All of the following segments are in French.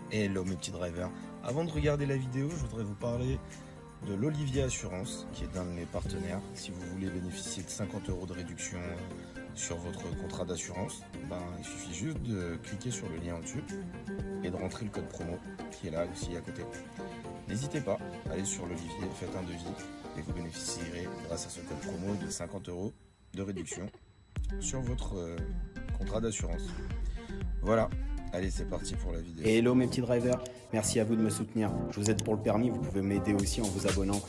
Hello mes petits drivers. Avant de regarder la vidéo, je voudrais vous parler de l'Olivier Assurance, qui est un de mes partenaires. Si vous voulez bénéficier de 50 € de réduction sur votre contrat d'assurance, il suffit juste de cliquer sur le lien au-dessus et de rentrer le code promo qui est là aussi à côté. N'hésitez pas, allez sur l'Olivier, faites un devis et vous bénéficierez grâce à ce code promo de 50 € de réduction sur votre contrat d'assurance. Voilà. Allez, c'est parti pour la vidéo. Hello mes petits drivers, merci à vous de me soutenir. Je vous aide pour le permis, vous pouvez m'aider aussi en vous abonnant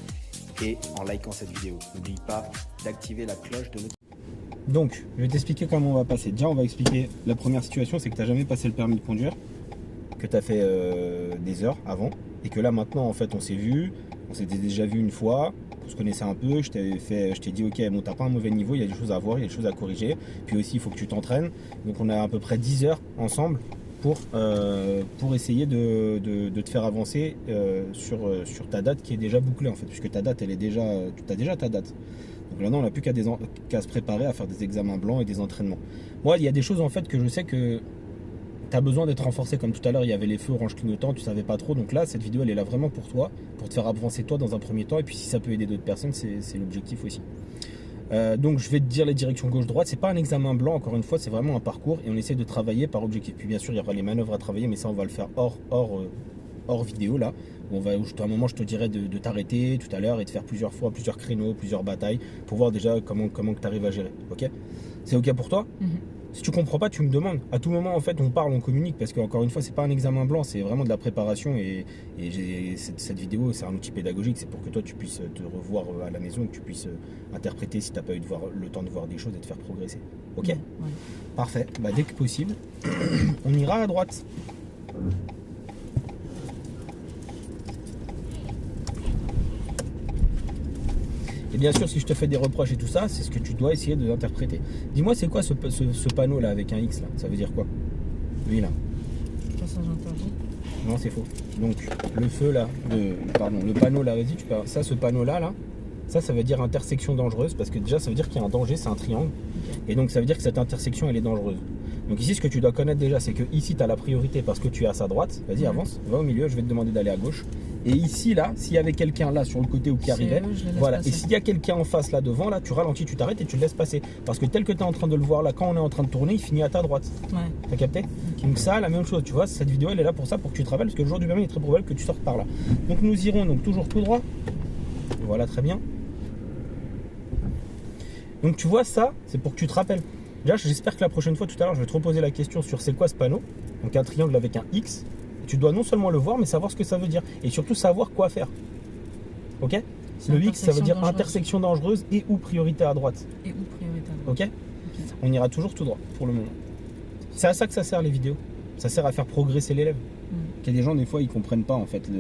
et en likant cette vidéo. N'oublie pas d'activer la cloche de notification. Donc, je vais t'expliquer comment on va passer. Déjà, on va expliquer la première situation, c'est que tu n'as jamais passé le permis de conduire, que tu as fait des heures avant, et que là maintenant, en fait, on s'est vu, on s'était déjà vu une fois, on se connaissait un peu, je t'ai dit, ok, bon, t'as pas un mauvais niveau, il y a des choses à voir, il y a des choses à corriger, puis aussi, il faut que tu t'entraînes. Donc, on a à peu près 10 heures ensemble pour essayer de te faire avancer sur ta date qui est déjà bouclée en fait, puisque ta date elle est déjà, tu as déjà ta date. Donc maintenant on n'a plus qu'à se préparer à faire des examens blancs et des entraînements. Moi il y a des choses en fait que je sais que tu as besoin d'être renforcé, comme tout à l'heure il y avait les feux orange clignotants, tu savais pas trop, donc là cette vidéo elle est là vraiment pour toi, pour te faire avancer toi dans un premier temps, et puis si ça peut aider d'autres personnes c'est l'objectif aussi. Donc je vais te dire les directions gauche-droite, c'est pas un examen blanc encore une fois, c'est vraiment un parcours et on essaie de travailler par objectif. Puis bien sûr il y aura les manœuvres à travailler, mais ça on va le faire hors vidéo là. Où à un moment je te dirai de t'arrêter tout à l'heure et de faire plusieurs fois, plusieurs créneaux, plusieurs batailles pour voir déjà comment tu arrives à gérer. Ok? C'est ok pour toi? Si tu comprends pas, tu me demandes. À tout moment, en fait, on parle, on communique, parce qu'encore une fois, c'est pas un examen blanc, c'est vraiment de la préparation. Et cette vidéo, c'est un outil pédagogique, c'est pour que toi, tu puisses te revoir à la maison, que tu puisses interpréter si t'as pas eu le temps de voir des choses et te faire progresser. Ok? Ouais. Parfait. Dès que possible, on ira à droite. Et bien sûr, si je te fais des reproches et tout ça, c'est ce que tu dois essayer de l'interpréter. Dis-moi, c'est quoi ce panneau là avec un X là? Ça veut dire quoi? Lui là. Passage interdit. Non, c'est faux. Donc le feu là, le panneau là, vas-y, ça, ce panneau là, ça veut dire intersection dangereuse, parce que déjà ça veut dire qu'il y a un danger, c'est un triangle. Okay. Et donc ça veut dire que cette intersection elle est dangereuse. Donc ici, ce que tu dois connaître déjà, c'est que ici tu as la priorité parce que tu es à sa droite. Vas-y, avance, va au milieu, je vais te demander d'aller à gauche. Et ici, là, s'il y avait quelqu'un là sur le côté ou qui arrivait, voilà. Et s'il y a quelqu'un en face là devant, là, tu ralentis, tu t'arrêtes et tu le laisses passer. Parce que tel que tu es en train de le voir là, quand on est en train de tourner, il finit à ta droite. Ouais. T'as capté? Okay. Donc ça, la même chose, tu vois, cette vidéo elle est là pour ça, pour que tu te rappelles, parce que le jour du permis, il est très probable que tu sortes par là. Donc nous irons donc toujours tout droit. Voilà, très bien. Donc tu vois, ça, c'est pour que tu te rappelles. Déjà, j'espère que la prochaine fois, tout à l'heure, je vais te reposer la question sur c'est quoi ce panneau. Donc un triangle avec un X. Tu dois non seulement le voir, mais savoir ce que ça veut dire. Et surtout savoir quoi faire. Ok? Le X, ça veut dire intersection dangereuse et ou priorité à droite. Et ou priorité à droite. Ok? On ira toujours tout droit pour le moment. C'est à ça que ça sert les vidéos. Ça sert à faire progresser l'élève. Il y a des gens, des fois, ils comprennent pas en fait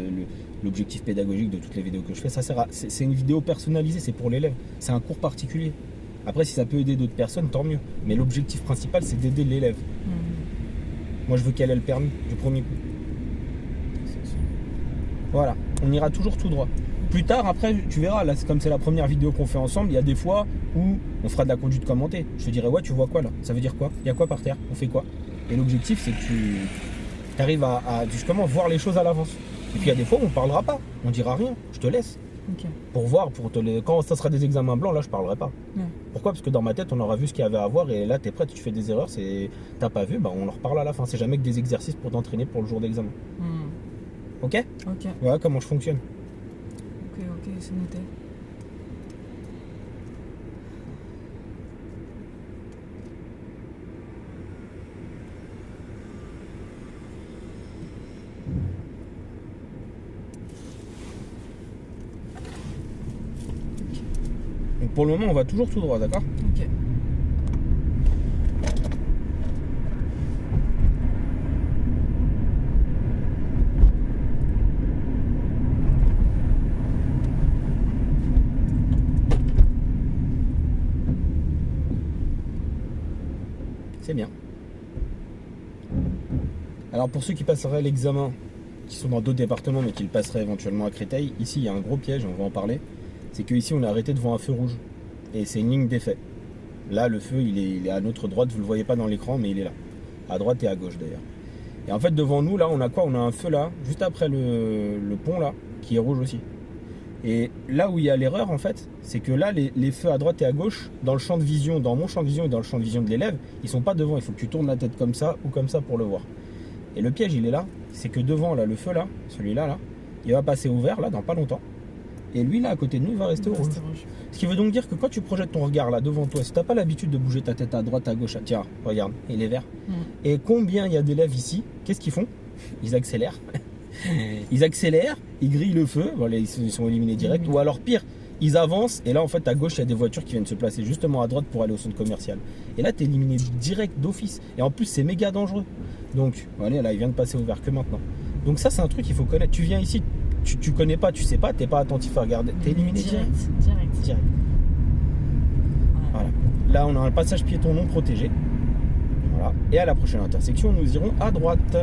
l'objectif pédagogique de toutes les vidéos que je fais. Ça sert à, c'est une vidéo personnalisée, c'est pour l'élève. C'est un cours particulier. Après, si ça peut aider d'autres personnes, tant mieux. Mais l'objectif principal, c'est d'aider l'élève. Moi, je veux qu'elle ait le permis du premier coup. Voilà, on ira toujours tout droit. Plus tard, après, tu verras, là, comme c'est la première vidéo qu'on fait ensemble, il y a des fois où on fera de la conduite commentée. Je te dirai, ouais, tu vois quoi là? Ça veut dire quoi? Il y a quoi par terre? On fait quoi? Et l'objectif, c'est que tu arrives à justement voir les choses à l'avance. Et puis, il y a des fois où on ne parlera pas, on dira rien, je te laisse. Okay. Pour voir, quand ça sera des examens blancs, là, je parlerai pas. Ouais. Pourquoi? Parce que dans ma tête, on aura vu ce qu'il y avait à voir, et là, tu es prêt, tu fais des erreurs, t'as pas vu, on en reparle à la fin. C'est jamais que des exercices pour t'entraîner pour le jour d'examen. Ok? Ok. Voilà comment je fonctionne. Ok, c'est noté. Donc pour le moment, on va toujours tout droit, d'accord? Ok. C'est bien. Alors pour ceux qui passeraient l'examen, qui sont dans d'autres départements mais qui le passeraient éventuellement à Créteil, ici il y a un gros piège, on va en parler. C'est qu'ici on est arrêté devant un feu rouge. Et c'est une ligne d'effet. Là le feu il est à notre droite, vous ne le voyez pas dans l'écran mais il est là. À droite et à gauche d'ailleurs. Et en fait, devant nous, là, on a quoi? On a un feu là, juste après le pont là, qui est rouge aussi. Et là où il y a l'erreur, en fait, c'est que là, les feux à droite et à gauche, dans le champ de vision, dans mon champ de vision et dans le champ de vision de l'élève, ils sont pas devant. Il faut que tu tournes la tête comme ça ou comme ça pour le voir. Et le piège, il est là, c'est que devant, là, le feu là, celui-là, là, il va passer au vert, là, dans pas longtemps. Et lui, là, à côté de nous, il va rester au rouge. Ce qui veut donc dire que quand tu projettes ton regard là devant toi, si tu n'as pas l'habitude de bouger ta tête à droite, à gauche, tiens, regarde, il est vert. Et combien il y a d'élèves ici? Qu'est-ce qu'ils font? Ils accélèrent. Ils accélèrent, ils grillent le feu, voilà, ils sont éliminés direct. Ou alors pire, ils avancent et là en fait à gauche il y a des voitures qui viennent se placer justement à droite pour aller au centre commercial. Et là tu es éliminé direct d'office. Et en plus c'est méga dangereux. Donc voilà, là il vient de passer au vert que maintenant. Donc ça c'est un truc qu'il faut connaître. Tu viens ici, tu connais pas, tu sais pas, t'es pas attentif à regarder, t'es éliminé direct. Voilà. Là on a un passage piéton non protégé. Voilà. Et à la prochaine intersection nous irons à droite.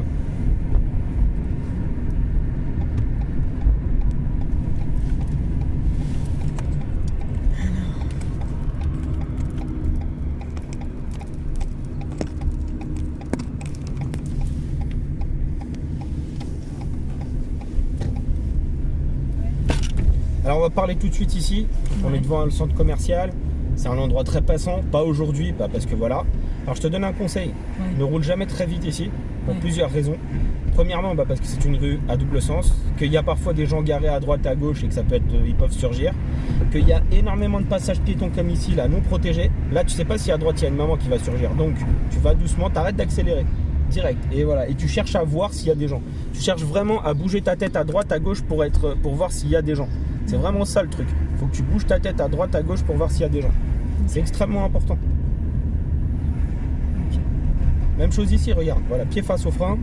Alors on va parler tout de suite ici, on est devant le centre commercial, c'est un endroit très passant, pas aujourd'hui, parce que voilà. Alors je te donne un conseil, ne roule jamais très vite ici, pour plusieurs raisons. Premièrement, parce que c'est une rue à double sens, qu'il y a parfois des gens garés à droite, à gauche et que ça peut être, ils peuvent surgir, qu'il y a énormément de passages piétons comme ici, là, non protégés. Là tu sais pas si à droite il y a une maman qui va surgir, donc tu vas doucement, t'arrêtes d'accélérer. Direct, et voilà, et tu cherches à voir s'il y a des gens. Tu cherches vraiment à bouger ta tête à droite, à gauche pour voir s'il y a des gens. C'est vraiment ça le truc. Il faut que tu bouges ta tête à droite, à gauche pour voir s'il y a des gens. C'est extrêmement important. Même chose ici, regarde. Voilà, pied face au frein.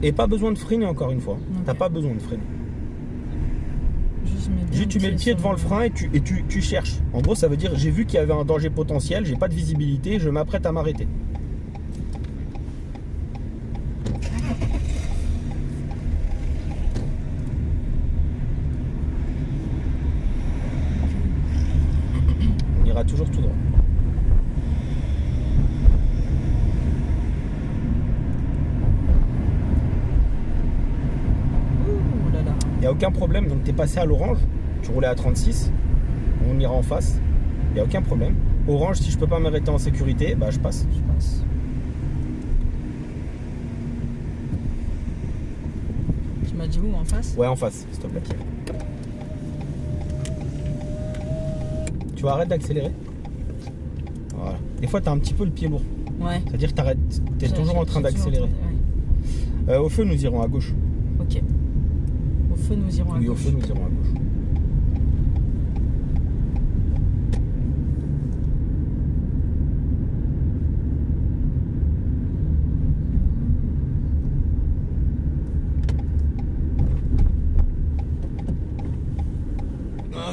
Et pas besoin de freiner encore une fois. T'as pas besoin de freiner. Juste tu mets le pied devant le frein et tu cherches. En gros, ça veut dire j'ai vu qu'il y avait un danger potentiel, j'ai pas de visibilité, je m'apprête à m'arrêter. Toujours tout droit. Il n'y a aucun problème, donc tu es passé à l'orange, tu roulais à 36, on ira en face, il n'y a aucun problème. Orange, si je peux pas m'arrêter en sécurité, je passe. Tu m'as dit où, en face? Ouais, en face, s'il te plaît. Tu vas arrêter d'accélérer. Voilà. Des fois, tu as un petit peu le pied lourd. Ouais. C'est-à-dire que tu arrêtes, tu es toujours en train d'accélérer. Au feu, nous irons à gauche. Ok. Au feu, nous irons à gauche. Oui, au feu, nous irons à gauche.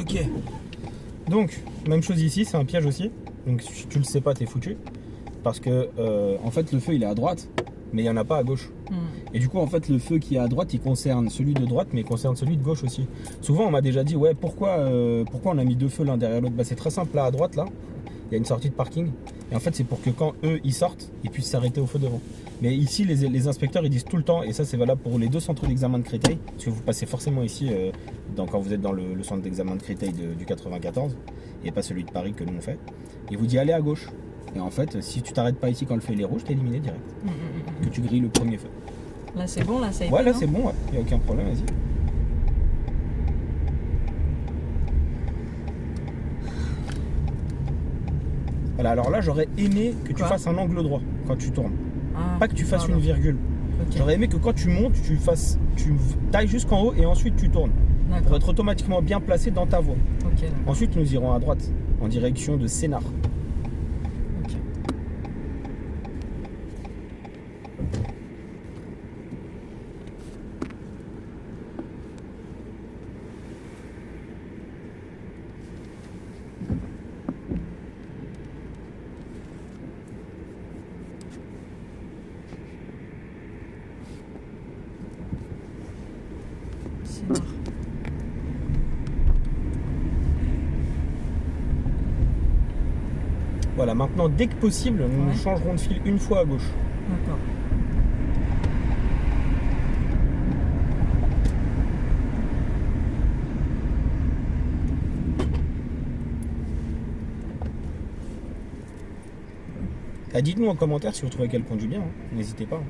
Ok. Donc, même chose ici, c'est un piège aussi. Donc, si tu le sais pas, t'es foutu. Parce que, en fait, le feu, il est à droite, mais il n'y en a pas à gauche. Et du coup, en fait, le feu qui est à droite, il concerne celui de droite, mais il concerne celui de gauche aussi. Souvent, on m'a déjà dit, ouais, pourquoi on a mis deux feux l'un derrière l'autre? C'est très simple, là, à droite, là, il y a une sortie de parking. Et en fait, c'est pour que quand eux, ils sortent, ils puissent s'arrêter au feu devant. Mais ici, les inspecteurs, ils disent tout le temps, et ça, c'est valable pour les deux centres d'examen de Créteil, parce que vous passez forcément ici, quand vous êtes dans le centre d'examen de Créteil du 94, et pas celui de Paris que nous on fait. Il vous dit, allez à gauche. Et en fait, si tu t'arrêtes pas ici quand le feu il est rouge, t'es éliminé direct. Que tu grilles le premier feu. Là, c'est bon, là, ça a été. Ouais, là, c'est bon, il n'y a aucun problème, vas-y. Voilà, alors là, j'aurais aimé que tu fasses un angle droit quand tu tournes. Pas que tu fasses une virgule. Okay. J'aurais aimé que quand tu montes, tu tailles jusqu'en haut et ensuite tu tournes. Pour être automatiquement bien placé dans ta voie. Okay, ensuite, nous irons à droite, en direction de Sénart. Okay. Voilà, maintenant, dès que possible, nous changerons de fil une fois à gauche. D'accord. Ah, dites-nous en commentaire si vous trouvez qu'elle conduit bien, hein. N'hésitez pas.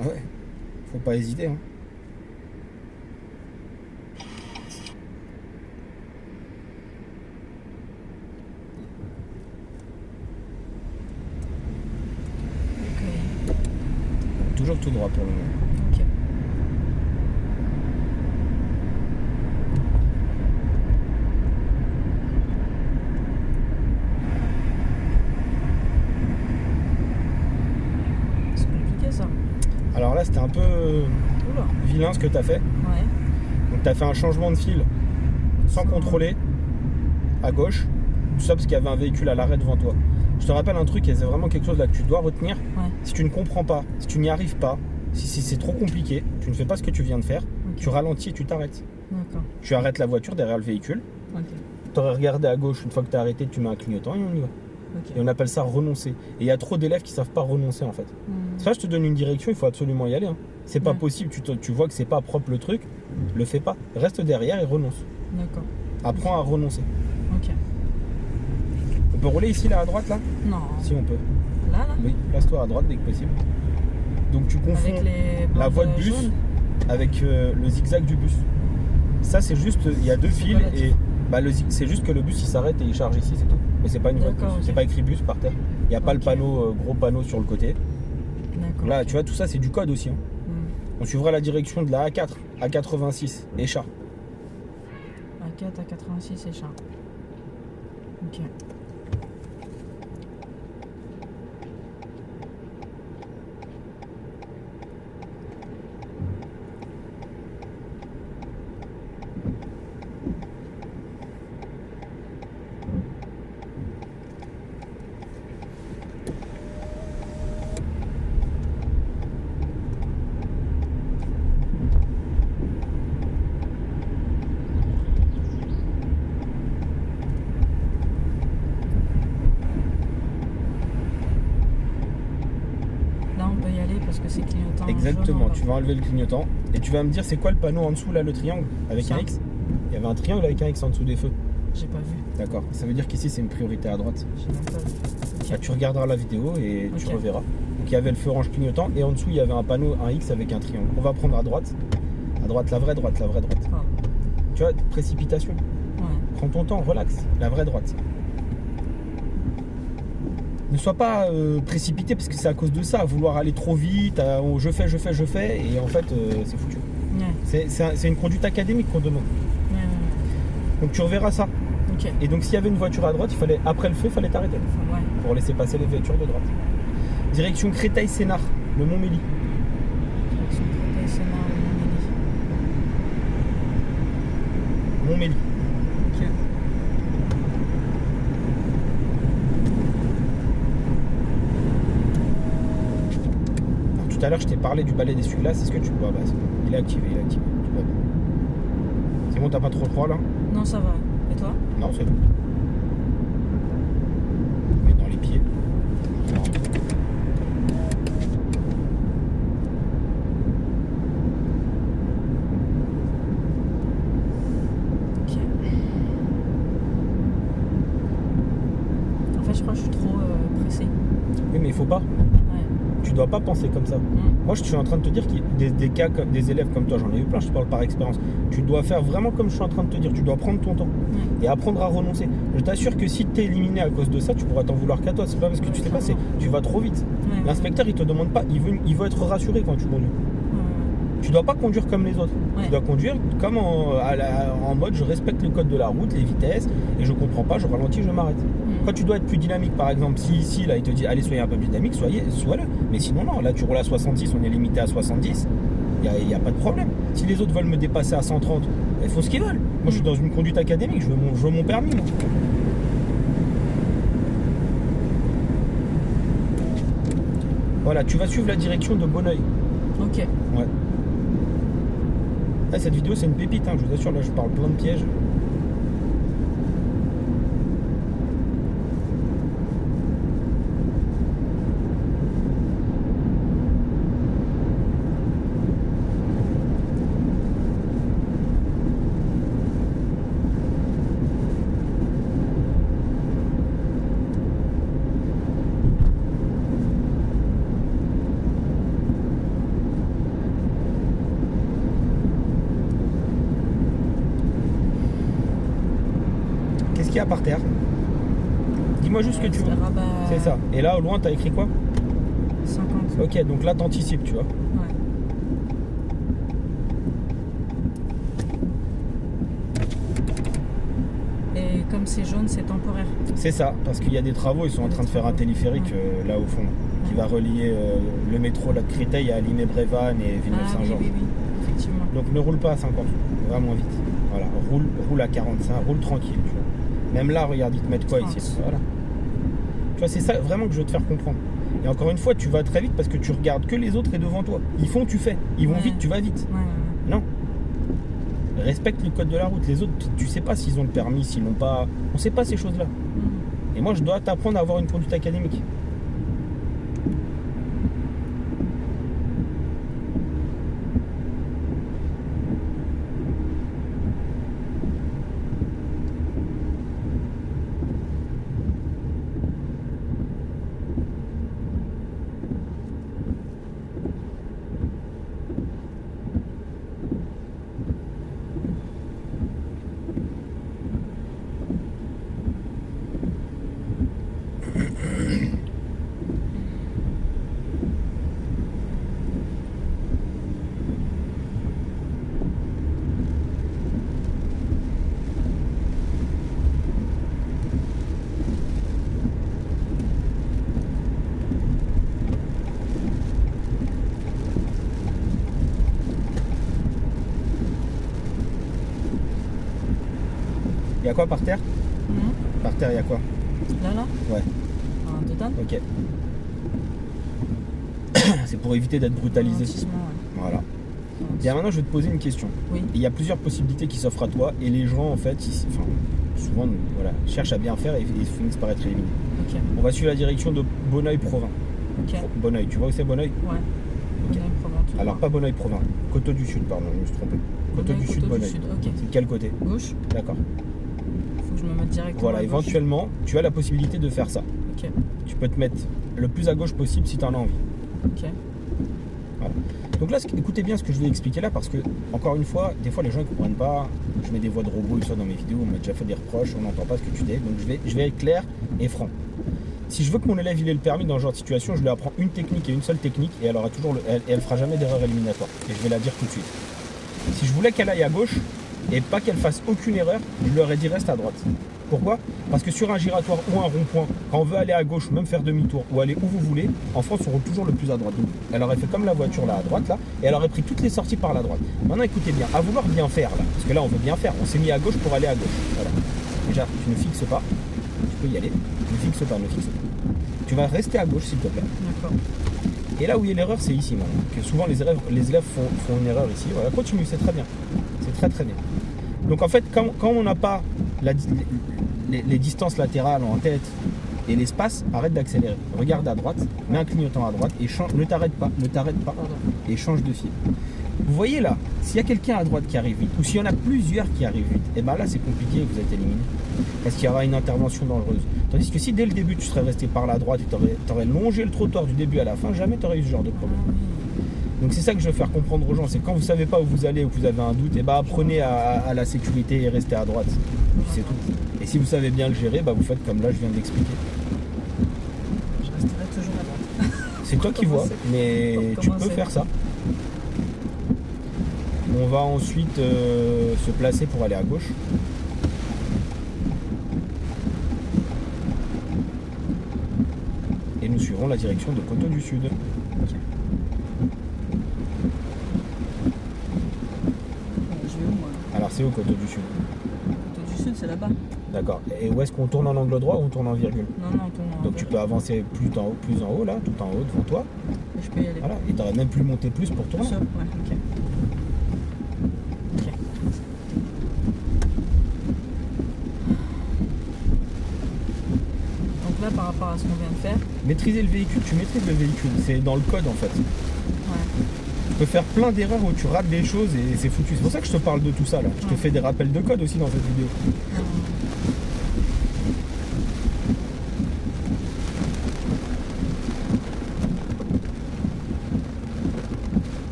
Ah ouais, faut pas hésiter. Hein. Ok. Toujours tout droit pour le moment. Ok. C'est compliqué ça. Alors là, c'était un peu Oula. vilain ce que tu as fait. Ouais. Donc tu as fait un changement de fil sans contrôler à gauche. Tout ça parce qu'il y avait un véhicule à l'arrêt devant toi. Je te rappelle un truc, et c'est vraiment quelque chose là que tu dois retenir. Ouais. Si tu ne comprends pas, si tu n'y arrives pas, si c'est trop compliqué, tu ne fais pas ce que tu viens de faire, Ok. tu ralentis et tu t'arrêtes. D'accord. Tu arrêtes la voiture derrière le véhicule. Ok. Tu aurais regardé à gauche, une fois que tu as arrêté, tu mets un clignotant et on y va. Ok. Et on appelle ça renoncer. Et il y a trop d'élèves qui savent pas renoncer en fait. Hmm. Ça, je te donne une direction, il faut absolument y aller. Hein. C'est pas Ouais. possible, tu vois que c'est pas propre le truc, le fais pas. Reste derrière et renonce. D'accord. Apprends à renoncer. Ok. On peut rouler ici là à droite là? Non. Si on peut. Là. Oui, place-toi à droite dès que possible. Donc tu confonds Avec les la bandes voie de bus jaunes. avec le zigzag du bus. Ça c'est juste, il y a deux C'est fils pas la et bah, c'est juste que le bus il s'arrête et il charge ici, c'est tout. Mais c'est pas une voie de bus, D'accord, ok. c'est pas écrit bus par terre. Il n'y a pas le Ok. panneau, gros panneau sur le côté. D'accord. Là tu vois tout ça c'est du code aussi. Hein. Hmm. On suivra la direction de la A4 à 86 et char. A4 à 86 et char. Ok. Là, on peut y aller parce que c'est clignotant. Exactement, jaune, tu vas enlever le clignotant et tu vas me dire c'est quoi le panneau en dessous là, le triangle avec Ça. un X. Il y avait un triangle avec un X en dessous des feux. J'ai pas vu. D'accord, ça veut dire qu'ici c'est une priorité à droite. J'ai même pas vu. Bah, tu regarderas la vidéo et tu Ok. reverras. Donc il y avait le feu orange clignotant et en dessous il y avait un panneau, un X avec un triangle. On va prendre à droite. À droite, la vraie droite, la vraie droite. Ah. Tu vois, précipitation. Ouais. Prends ton temps, relax. La vraie droite. Ne sois pas précipité parce que c'est à cause de ça, à vouloir aller trop vite, je fais, et en fait c'est foutu. Ouais. C'est une conduite académique qu'on demande. Ouais. Donc tu reverras ça. Ok. Et donc s'il y avait une voiture à droite, après le feu, il fallait t'arrêter Enfin, ouais. pour laisser passer les voitures de droite. Direction Créteil-Sénart, le Mont-Mély. Direction Créteil-Sénart, le Mont-Mély. Ok. Alors, tout à l'heure, je t'ai parlé du balai d'essuie-glace. Est-ce que tu vois? Bah, c'est bon. Il est activé, il est activé. Tout va bien. C'est bon, t'as pas trop froid là? Non, ça va. Et toi? Non, c'est bon. Mais dans les pieds. Non. Ok. En fait, je crois que je suis trop pressée. Oui, mais il faut pas. Ouais. Tu dois pas penser comme ça. Moi, je suis en train de te dire qu'il y a des cas, des élèves comme toi, j'en ai eu plein, je te parle par expérience. Tu dois faire vraiment comme je suis en train de te dire. Tu dois prendre ton temps et apprendre à renoncer. Je t'assure que si tu es éliminé à cause de ça, tu pourras t'en vouloir qu'à toi. C'est pas parce que tu sais pas, c'est tu vas trop vite. Ouais. L'inspecteur, il te demande pas, il veut être rassuré quand tu conduis. Tu dois pas conduire comme les autres. Ouais. Tu dois conduire comme en mode je respecte le code de la route, les vitesses, et je comprends pas, je ralentis, je m'arrête. Quand tu dois être plus dynamique, par exemple, si ici là il te dit allez soyez un peu plus dynamique, sois-le. Mais sinon non, là tu roules à 70, on est limité à 70, il n'y a pas de problème. Si les autres veulent me dépasser à 130, ils font ce qu'ils veulent. Moi je suis dans une conduite académique, je veux mon permis moi. Voilà, tu vas suivre la direction de Bonneuil. Ok. Ouais. Ah, cette vidéo c'est une pépite, hein, je vous assure, là je parle plein de pièges. qu'il y a par terre. Dis-moi juste ce que tu veux. Rabat... C'est ça. Et là, au loin, t'as écrit quoi? 50. Ok, donc là, t'anticipes, tu vois. Ouais. Et comme c'est jaune, c'est temporaire. C'est ça, parce qu'il y a des travaux, ils sont en train de faire un téléphérique là au fond, qui va relier le métro là de Créteil à Limay-Brévannes et Ah oui, Villeneuve-Saint-Jean. oui, oui, effectivement. Donc ne roule pas à 50, va moins vite. Voilà, roule à 45, roule tranquille. Tu vois. Même là, regarde, ils te mettent quoi 30. ici? Voilà. Tu vois, c'est ça vraiment que je veux te faire comprendre. Et encore une fois, tu vas très vite parce que tu regardes que les autres et devant toi. Ils font, tu fais. Ils vont Ouais. vite, tu vas vite. Ouais, ouais, Non. Respecte le code de la route. Les autres, tu sais pas s'ils ont le permis, s'ils l'ont pas. On sait pas ces choses-là. ouais. Et moi, je dois t'apprendre à avoir une conduite académique. Il y a quoi par terre? Mhm. Par terre, il y a quoi? Là, Ouais, un total. ok. C'est pour éviter d'être brutalisé. Ralentissement, ouais. Voilà. Bien, maintenant, je vais te poser une question. Oui. Il y a plusieurs possibilités qui s'offrent à toi et les gens, en fait, souvent, voilà, cherchent à bien faire et ils finissent par être éliminés. Ok. On va suivre la direction de Bonneuil-Provins. Ok. Bonneuil, tu vois où c'est Bonneuil? Ouais. Ok. On est Provence. Alors, pas Bonneuil-Provins, Coteau du Sud, pardon, je me suis trompé. Coteau du Sud, Bonneuil. Ok. C'est de quel côté? Gauche. D'accord. Faut que je me mette directement. Voilà, à gauche. éventuellement, tu as la possibilité de faire ça. Ok. Tu peux te mettre le plus à gauche possible si tu en as envie. Ok. Donc là, écoutez bien ce que je vais expliquer là, parce que, encore une fois, des fois les gens ne comprennent pas. Je mets des voix de robots et tout ça dans mes vidéos, on m'a déjà fait des reproches, on n'entend pas ce que tu dis. Donc je vais être clair et franc. Si je veux que mon élève il ait le permis dans ce genre de situation, je lui apprends une technique et une seule technique, et elle aura toujours elle fera jamais d'erreur éliminatoire. Et je vais la dire tout de suite. Si je voulais qu'elle aille à gauche et pas qu'elle fasse aucune erreur, je lui aurais dit reste à droite. Pourquoi? Parce que sur un giratoire ou un rond-point, quand on veut aller à gauche, même faire demi-tour ou aller où vous voulez, en France on roule toujours le plus à droite. Donc, elle aurait fait comme la voiture là à droite là, et elle aurait pris toutes les sorties par la droite. Maintenant écoutez bien, à vouloir bien faire là, parce que là on veut bien faire, on s'est mis à gauche pour aller à gauche. Voilà. Déjà, tu ne fixes pas, tu peux y aller, ne fixe pas. Tu vas rester à gauche s'il te plaît. D'accord. Et là où il y a l'erreur, c'est ici maintenant. Que souvent les élèves font une erreur ici. Voilà, continue, c'est très bien. C'est très très bien. Donc en fait, quand on n'a pas les distances latérales en tête et l'espace, arrête d'accélérer. Regarde à droite, mets un clignotant à droite et ne t'arrête pas, Pardon. et change de fil. Vous voyez là, s'il y a quelqu'un à droite qui arrive vite, ou s'il y en a plusieurs qui arrivent vite, et bien là c'est compliqué, vous êtes éliminé. Parce qu'il y aura une intervention dangereuse. Tandis que si dès le début tu serais resté par la droite et tu aurais longé le trottoir du début à la fin, jamais tu aurais eu ce genre de problème. Donc c'est ça que je veux faire comprendre aux gens, c'est quand vous savez pas où vous allez ou que vous avez un doute, et bah apprenez à la sécurité et restez à droite. C'est tout. Et si vous savez bien le gérer, bah vous faites comme là je viens de l'expliquer. Je resterai toujours à droite. C'est toi qui vois, mais Pour tu peux commencer. faire ça. On va ensuite se placer pour aller à gauche. Et nous suivrons la direction de Coteau du Sud. Je vais où moi? Alors c'est où Coteau du Sud? Côté du sud, c'est là-bas. D'accord. Et où est-ce qu'on tourne en angle droit ou on tourne en virgule? Non, non, ton. Donc tu peux avancer plus en haut là, tout en haut devant toi. Je peux y aller. Voilà. Et tu aurais même pu monter plus pour tourner. Tout ça. Ouais, ok. Ok. Donc là, par rapport à ce qu'on vient de faire, Maîtriser le véhicule, tu maîtrises le véhicule. C'est dans le code en fait. ouais. Tu peux faire plein d'erreurs où tu rates des choses et c'est foutu. C'est pour ça que je te parle de tout ça là. Je te fais des rappels de code aussi dans cette vidéo.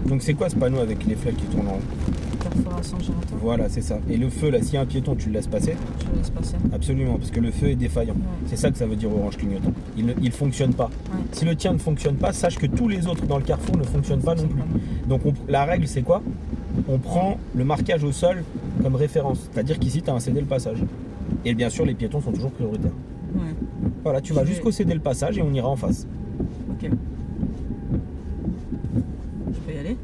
Donc c'est quoi ce panneau avec les flèches qui tournent en haut? perforation de gérateur. Voilà, c'est ça. Et le feu, là, s'il y a un piéton, tu le laisses passer? Je le laisse passer. Absolument, parce que le feu est défaillant. Ouais. C'est ça que ça veut dire orange clignotant. Il ne fonctionne pas. Ouais. Si le tien ne fonctionne pas, sache que tous les autres dans le carrefour ne fonctionnent pas non plus. Donc la règle, c'est quoi? On prend le marquage au sol comme référence. C'est-à-dire qu'ici, tu as un céder le passage. Et bien sûr, les piétons sont toujours prioritaires. Ouais. Voilà, tu vas jusqu'au céder le passage et on ira en face. Ok. Je peux y aller?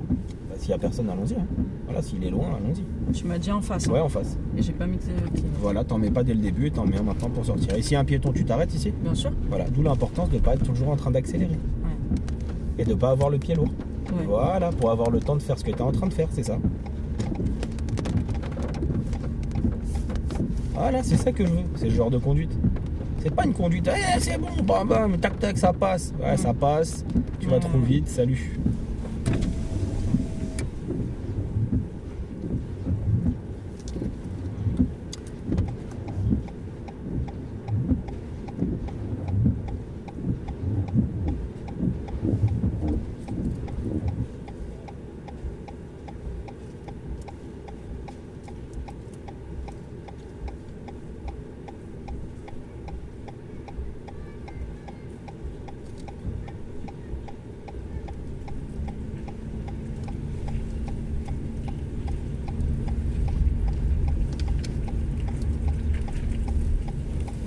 Bah, s'il n'y a personne, allons-y. Hein. Voilà, s'il est loin, allons-y. Tu m'as dit en face. Ouais, Hein. en face. Et j'ai pas mis de pied. Voilà, t'en mets pas dès le début et t'en mets un maintenant pour sortir. Et s'il y a un piéton, tu t'arrêtes ici. Bien sûr. Voilà, d'où l'importance de ne pas être toujours en train d'accélérer. Ouais. Et de ne pas avoir le pied lourd. Ouais. Voilà, pour avoir le temps de faire ce que tu es en train de faire, c'est ça. Voilà, c'est ça que je veux. C'est le genre de conduite. C'est pas une conduite, eh, c'est bon, bam bam, tac tac, ça passe. Ouais, ça passe. Tu vas trop vite, salut.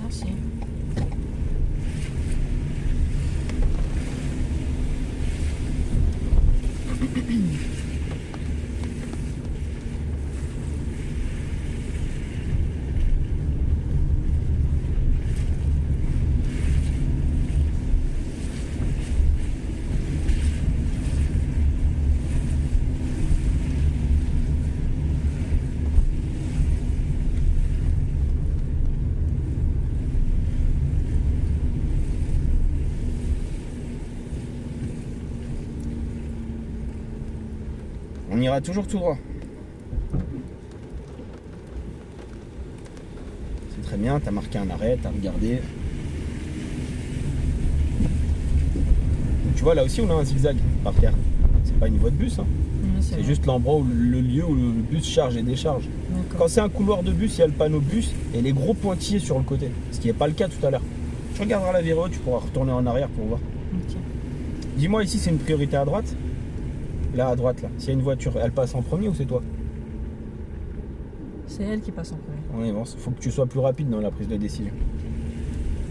Merci. On ira toujours tout droit. C'est très bien, t'as marqué un arrêt, t'as regardé. Donc, tu vois, là aussi on a un zigzag par terre. C'est pas une voie de bus, hein. C'est juste l'endroit où le lieu où le bus charge et décharge. Quand c'est un couloir de bus, il y a le panneau bus et les gros pointillés sur le côté. Ce qui n'est pas le cas tout à l'heure. Tu regarderas la vidéo, tu pourras retourner en arrière pour voir. Ok. Dis-moi ici, c'est une priorité à droite? Là, à droite, là. S'il y a une voiture, elle passe en premier ou c'est toi? C'est elle qui passe en premier. On avance. Il faut que tu sois plus rapide dans la prise de décision.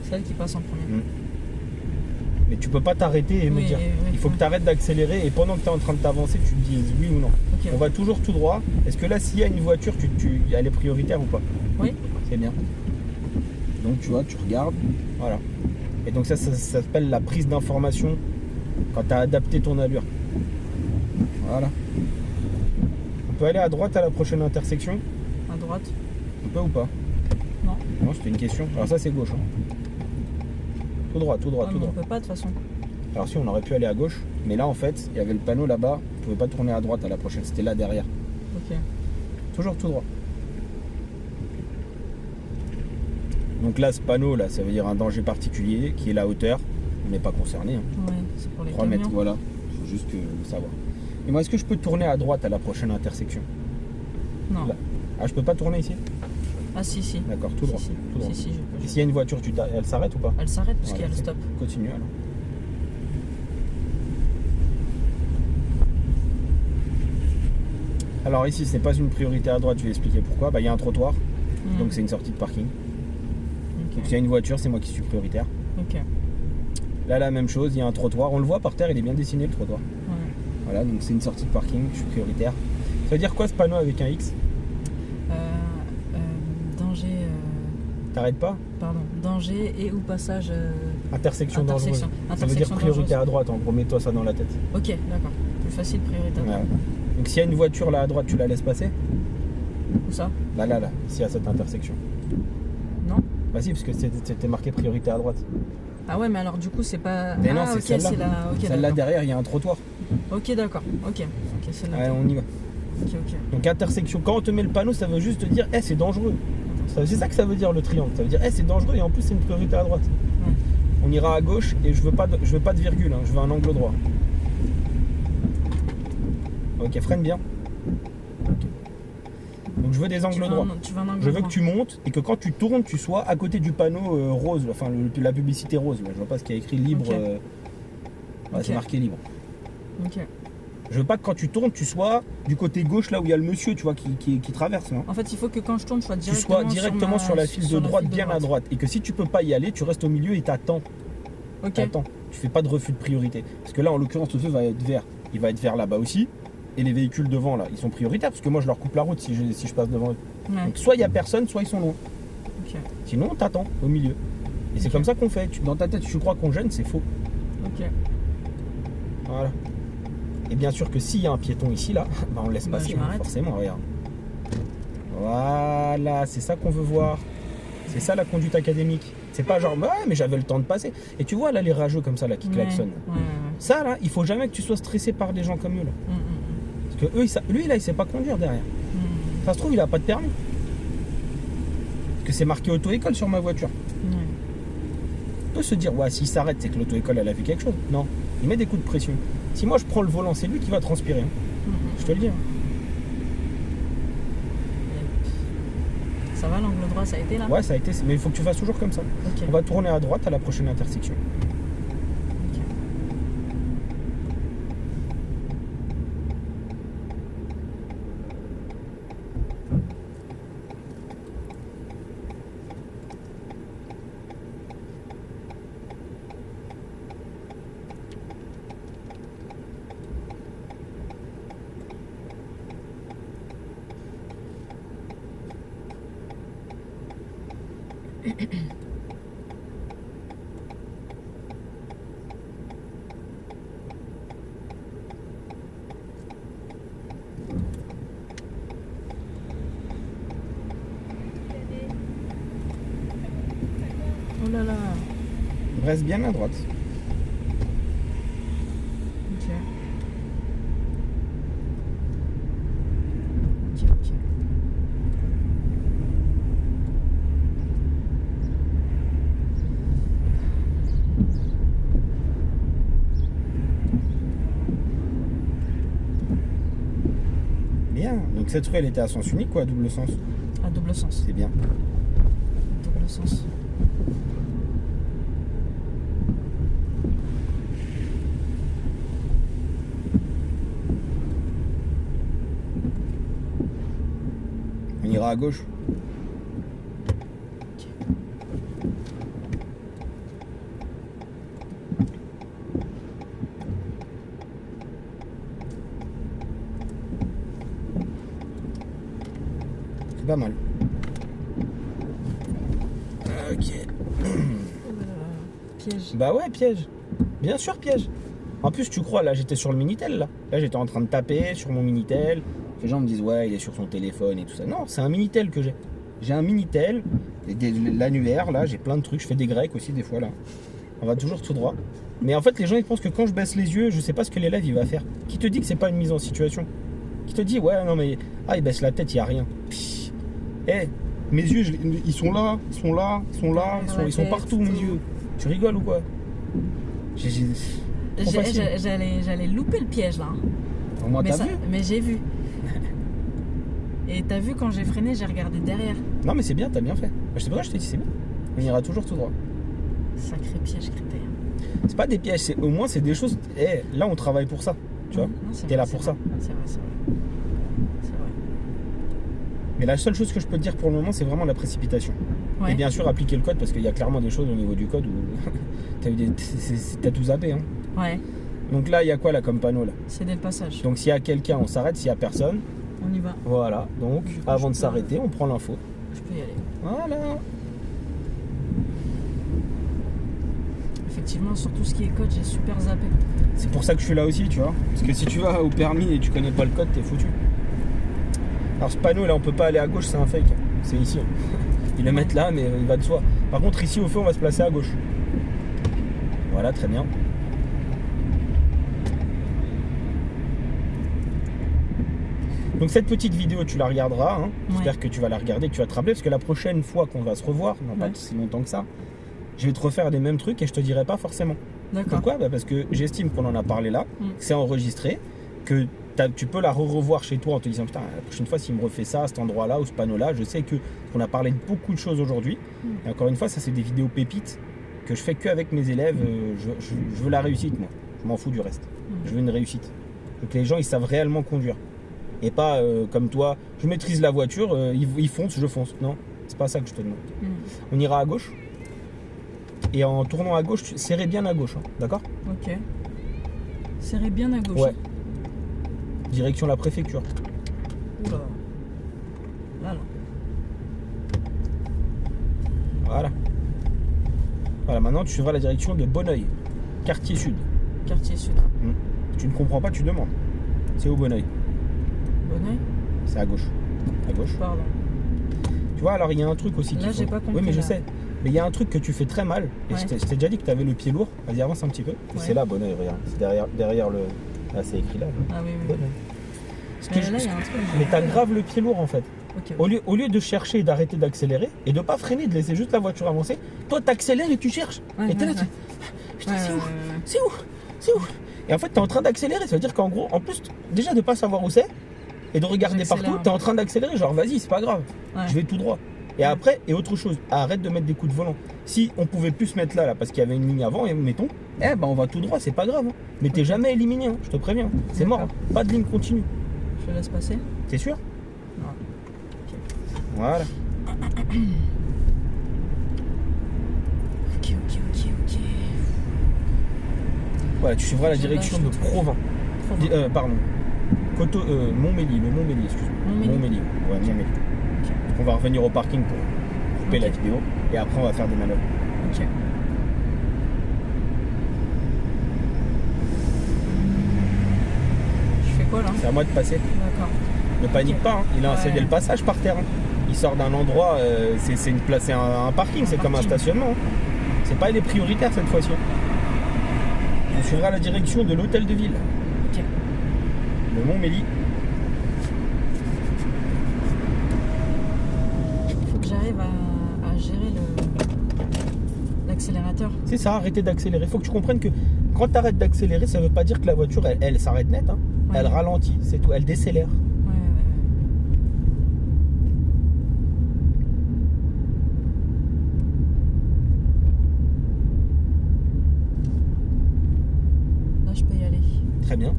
C'est elle qui passe en premier. Mais tu peux pas t'arrêter et me dire. Il faut que tu arrêtes d'accélérer et pendant que tu es en train de t'avancer, tu te dises oui ou non. Ok. On va toujours tout droit. Est-ce que là, s'il y a une voiture, elle est prioritaire ou pas? Oui. C'est bien. Donc tu vois, tu regardes. Voilà. Et donc ça s'appelle la prise d'information quand tu as adapté ton allure. Voilà. On peut aller à droite à la prochaine intersection? À droite? On peut ou pas? Non. Non, c'était une question. Alors ça c'est gauche. Hein. Tout droit, tout droit, Ah, tout mais droit. on peut pas de toute façon. Alors si, on aurait pu aller à gauche, mais là en fait, il y avait le panneau là-bas, on pouvait pas tourner à droite à la prochaine, c'était là derrière. Ok. Toujours tout droit. Donc là, ce panneau là, ça veut dire un danger particulier, qui est la hauteur. On n'est pas concerné. Hein. Ouais, c'est pour les 3 camions. mètres, voilà. Il faut juste le savoir. Et moi, est-ce que je peux tourner à droite à la prochaine intersection? Non. Là. Ah, je peux pas tourner ici? Ah si, si. D'accord, tout droit. Si, si. Tout droit. Si, si, je peux. Et s'il y a une voiture, elle s'arrête ou pas? Elle s'arrête parce Voilà, qu'il y a le c'est- stop. Continue alors. Alors ici, ce n'est pas une priorité à droite, je vais expliquer pourquoi. Bah, il y a un trottoir, donc c'est une sortie de parking. Donc s'il y a une voiture, c'est moi qui suis prioritaire. Ok. Là, la même chose, il y a un trottoir. On le voit par terre, il est bien dessiné le trottoir. Ouais. Voilà, donc c'est une sortie de parking, je suis prioritaire. Ça veut dire quoi ce panneau avec un X? Danger. T'arrêtes pas? Pardon. Danger et ou passage. Intersection dangereuse. Intersection. Ça veut dire Intersection priorité dangereuse. à droite, en gros, mets-toi ça dans la tête. Ok, d'accord. Plus facile, priorité. Voilà. Donc s'il y a une voiture là à droite, tu la laisses passer? Où ça? Là, ici à cette intersection. Non. Bah si, parce que c'était marqué priorité à droite. Ah ouais, mais alors du coup, c'est pas. Mais ah, non, c'est ok, celle-là. c'est la. Ok, Celle-là d'accord. derrière, il y a un trottoir. Ok, d'accord. Ok, celle-là. Ouais, on y va. Ok, ok. Donc intersection, quand on te met le panneau, ça veut juste te dire, c'est dangereux. C'est ça que ça veut dire le triangle. Ça veut dire, c'est dangereux et en plus c'est une priorité à droite. Ouais. On ira à gauche et je veux pas de virgule, hein, je veux un angle droit. Ok, freine bien. Ok. Donc je veux des angles droits. Tu veux un angle Je veux droit. que tu montes et que quand tu tournes, tu sois à côté du panneau rose, enfin la publicité rose. Là. Je vois pas ce qu'il y a écrit libre. Ok. Ouais, c'est Ok. marqué libre. Ok. Je veux pas que quand tu tournes, tu sois du côté gauche là où il y a le monsieur, tu vois, qui traverse. Là. En fait, il faut que quand je tourne, je sois Tu directement, sois directement sur la file de droite, bien à droite. Et que si tu peux pas y aller, tu restes au milieu et t'attends. Ok. T'attends. Tu fais pas de refus de priorité. Parce que là, en l'occurrence, le feu va être vert. Il va être vert là-bas aussi. Et les véhicules devant là, ils sont prioritaires parce que moi je leur coupe la route si je passe devant eux. Ouais. Donc soit il y a personne, soit ils sont loin. Ok. Sinon, t'attends au milieu. Et c'est Ok. comme ça qu'on fait. Dans ta tête, tu crois qu'on gêne, c'est faux. Ok. Voilà. Et bien sûr que s'il y a un piéton ici, là, bah on le laisse Bah, passer, je hein, m'arrête. forcément, regarde. Voilà, c'est ça qu'on veut voir. C'est ça la conduite académique. C'est pas genre, bah ouais, mais j'avais le temps de passer. Et tu vois là les rageux comme ça là qui Ouais. klaxonnent. Ouais. Ça là, il faut jamais que tu sois stressé par des gens comme eux là. Parce que eux, lui là, il sait pas conduire derrière. Ça se trouve, il a pas de permis. Parce que c'est marqué auto-école sur ma voiture. On peut se dire, ouais, s'il s'arrête, c'est que l'auto-école elle a vu quelque chose. Non, il met des coups de pression. Si moi je prends le volant, c'est lui qui va transpirer. Hein. Je te le dis. Hein. Ça va, l'angle droit, ça a été là? Ouais, ça a été. Mais il faut que tu fasses toujours comme ça. Ok. On va tourner à droite à la prochaine intersection. Ok. Oh là là. Reste bien à droite. Ok. Ok, ok. Bien. Donc cette rue, elle était à sens unique quoi, à double sens. À double sens. C'est bien. Double sens. On ira à gauche. C'est pas mal. Ok. Oh là là. Piège. Bah ouais, piège. Bien sûr, piège. En plus, tu crois, là, j'étais sur le Minitel, là. Là, j'étais en train de taper sur mon Minitel. Les gens me disent, ouais, il est sur son téléphone et tout ça. Non, c'est un Minitel que j'ai. J'ai un Minitel, l'annuaire, là, j'ai plein de trucs. Je fais des grecs aussi, des fois, là. On va toujours tout droit. Mais en fait, les gens, ils pensent que quand je baisse les yeux, je sais pas ce que l'élève, il va faire. Qui te dit que c'est pas une mise en situation? Qui te dit, ouais, non, mais... Ah, il baisse la tête, il y a rien. Eh, mes yeux, ils sont là, ils sont là, ils sont là, ils sont partout, mes yeux. Tu rigoles ou quoi? Trop facile. J'allais louper le piège là. Hein. Au moins, Mais, t'as vu? mais j'ai vu. Et t'as vu quand j'ai freiné, j'ai regardé derrière. Non, mais c'est bien, t'as bien fait. Je sais pas, je t'ai dit, c'est bien. On ira toujours tout droit. Sacré piège critère. C'est pas des pièges, au moins, c'est des choses. Eh, là, on travaille pour ça. Tu vois? Non, c'est T'es vrai, là c'est pour vrai. ça. C'est vrai, c'est vrai. C'est vrai. Mais la seule chose que je peux te dire pour le moment, c'est vraiment la précipitation. Ouais. Et bien sûr, appliquer le code, parce qu'il y a clairement des choses au niveau du code où t'as tout zappé. Hein. Ouais, Donc là, il y a quoi là comme panneau là? c'est dès le passage. Donc s'il y a quelqu'un, on s'arrête. S'il y a personne, On y va. voilà. Donc Du coup, avant de je peux- s'arrêter, on prend l'info. Je peux y aller. Voilà. Effectivement, sur tout ce qui est code, j'ai super zappé. C'est pour ça que je suis là aussi, tu vois. Parce que si tu vas au permis et tu connais pas le code, t'es foutu. Alors ce panneau là, on peut pas aller à gauche, c'est un fake. C'est ici. Ils le mettent là, mais il va de soi. Par contre, ici au feu, on va se placer à gauche. Voilà, très bien. Donc cette petite vidéo, tu la regarderas. Hein. Ouais. J'espère que tu vas la regarder, que tu vas te rappeler, parce que la prochaine fois qu'on va se revoir, non pas Ouais. si longtemps que ça, je vais te refaire les mêmes trucs et je te dirai pas forcément. D'accord. Pourquoi? Bah parce que j'estime qu'on en a parlé là, Mm. que c'est enregistré, que tu peux la revoir chez toi en te disant putain, la prochaine fois s'il me refait ça à cet endroit-là ou ce panneau-là, je sais qu'on a parlé de beaucoup de choses aujourd'hui. Et encore une fois, ça c'est des vidéos pépites que je fais qu'avec mes élèves. Je veux la réussite, moi. Je m'en fous du reste. Je veux une réussite. Je veux que les gens ils savent réellement conduire. Et pas comme toi, je maîtrise la voiture, ils foncent, je fonce. Non, c'est pas ça que je te demande. On ira à gauche. Et en tournant à gauche, serrez bien à gauche, hein, d'accord? Ok. Serrez bien à gauche. Ouais. Direction la préfecture. Oula. Là, là. Voilà. Voilà, maintenant tu suivras la direction de Bonneuil, quartier sud. Quartier sud. Si tu ne comprends pas, tu demandes. C'est au Bonneuil. Bonneuil? C'est à gauche. À gauche. Pardon. Tu vois, alors il y a un truc aussi Là, j'ai pas compris. Oui, mais je là. sais. Mais il y a un truc que tu fais très mal. Et Ouais. je t'ai déjà dit que tu avais le pied lourd. Vas-y, avance un petit peu. Et c'est là, Bonneuil, regarde. C'est derrière le. Là, c'est écrit là. Ah oui, oui. Bonneuil. Ce que Mais je- là, il ce y a un que- truc. Mais t'as grave le pied lourd en fait. Ok. Au lieu de chercher et d'arrêter d'accélérer et de pas freiner, de laisser juste la voiture avancer, toi t'accélères et tu cherches. Ouais, et t'es là, ouais, putain, ouais, c'est ouais, où ouais. C'est où C'est où Et en fait, t'es en train d'accélérer. Ça veut dire qu'en gros, en plus, déjà de pas savoir où c'est et de regarder J'accélère partout, un t'es peu. en train d'accélérer. Genre, vas-y, c'est pas grave. Ouais. Je vais tout droit. Et après, et autre chose, arrête de mettre des coups de volant. Si on pouvait plus se mettre là parce qu'il y avait une ligne avant, et mettons, on va tout droit, c'est pas grave. Hein. Mais t'es jamais éliminé, hein, je te préviens. C'est mort. D'accord. Hein. Pas de ligne continue. Je laisse passer. T'es sûr? Non. Voilà. Ok. Voilà, tu suivras la Je direction de lâche. Provins. Provins. Pardon. Montmélie, le Montmélie, excuse-moi. Montmélie. Ouais, Montmélie. Ok. On va revenir au parking pour couper Ok. la vidéo et après on va faire des manœuvres. Ok. Je fais quoi là? C'est à moi de passer. D'accord. Ne panique pas, hein. Il a Ouais. cédé le passage par terre. Hein. Il sort d'un endroit, c'est une place, c'est un parking, c'est comme un parking. stationnement. Hein. C'est pas les prioritaires cette fois-ci. On suivra la direction de l'hôtel de ville, Ok. le Montmélie. Faut que j'arrive à gérer l'accélérateur. C'est ça, arrêter d'accélérer. Il faut que tu comprennes que quand tu arrêtes d'accélérer, ça veut pas dire que la voiture, elle s'arrête net. Hein. Ouais. Elle ralentit, c'est tout. Elle décélère. Ouais. Là, je peux y aller. Très bien.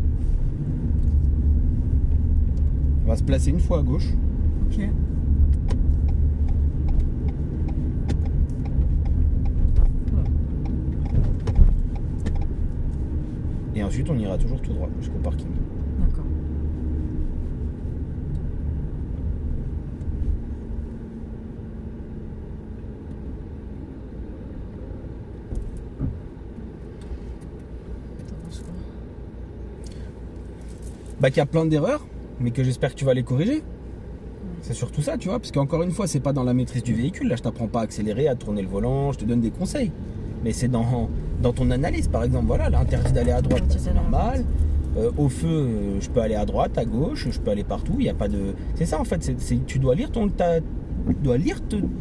On va se placer une fois à gauche. Ok. Et ensuite, on ira toujours tout droit jusqu'au parking. D'accord. T'avances quoi? Bah, qu'il y a plein d'erreurs, mais que j'espère que tu vas les corriger. C'est surtout ça, tu vois, parce qu'encore une fois, c'est pas dans la maîtrise du véhicule. Là, je t'apprends pas à accélérer, à tourner le volant, je te donne des conseils. Mais c'est dans ton analyse, par exemple. Voilà, là, interdit d'aller à droite, Interdit c'est d'aller à normal. Au feu, je peux aller à droite, à gauche, je peux aller partout. Il y a pas de. C'est ça en fait. Tu dois lire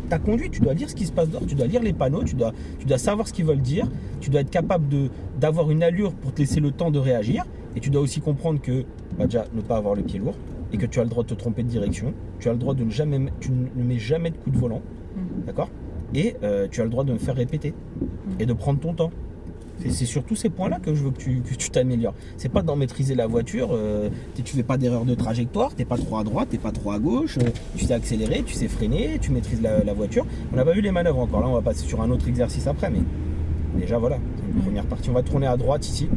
ta conduite. Tu dois lire ce qui se passe dehors. Tu dois lire les panneaux. Tu dois savoir ce qu'ils veulent dire. Tu dois être capable d'avoir une allure pour te laisser le temps de réagir. Et tu dois aussi comprendre que déjà ne pas avoir le pied lourd et que tu as le droit de te tromper de direction. Tu as le droit de tu ne mets jamais de coup de volant, d'accord. Et tu as le droit de me faire répéter et de prendre ton temps. C'est sur tous ces points-là que je veux que tu t'améliores. C'est pas d'en maîtriser la voiture, tu fais pas d'erreur de trajectoire, t'es pas trop à droite, t'es pas trop à gauche, tu sais accélérer, tu sais freiner, tu maîtrises la voiture. On n'a pas vu les manœuvres encore, là on va passer sur un autre exercice après, mais déjà voilà, c'est une première partie. On va tourner à droite ici.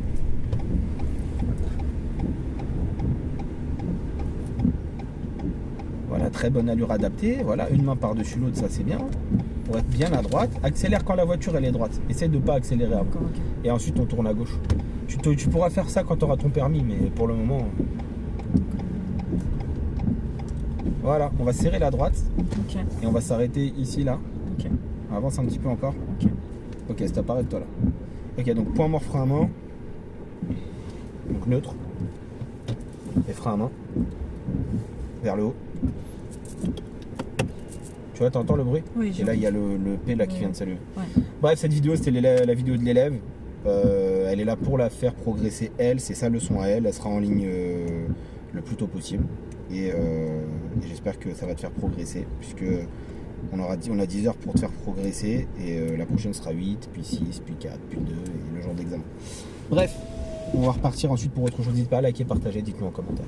Voilà, très bonne allure adaptée. Voilà, une main par-dessus l'autre, ça c'est bien. Pour être bien à droite. Accélère quand la voiture elle est droite. Essaye de ne pas accélérer avant. D'accord, ok. Et ensuite on tourne à gauche. Tu pourras faire ça quand tu auras ton permis, mais pour le moment. Voilà, on va serrer la droite Ok. et on va s'arrêter ici là. Ok. On avance un petit peu encore. Ok. Ok, stop, arrête-toi là. Ok, donc point mort, frein à main. Donc neutre. Et frein à main. Vers le haut. Tu vois, t'entends le bruit? Oui, Et là, il y a le P là qui Oui. vient de s'allumer. Ouais. Bref, cette vidéo, c'était la vidéo de l'élève. Elle est là pour la faire progresser elle. C'est sa leçon à elle. Elle sera en ligne le plus tôt possible. Et j'espère que ça va te faire progresser, puisque on a 10 heures pour te faire progresser, et la prochaine sera 8, puis 6, puis 4, puis 2, et le jour d'examen. Bref, on va repartir ensuite pour autre chose. N'hésitez pas à liker, partager, dites-nous en commentaire.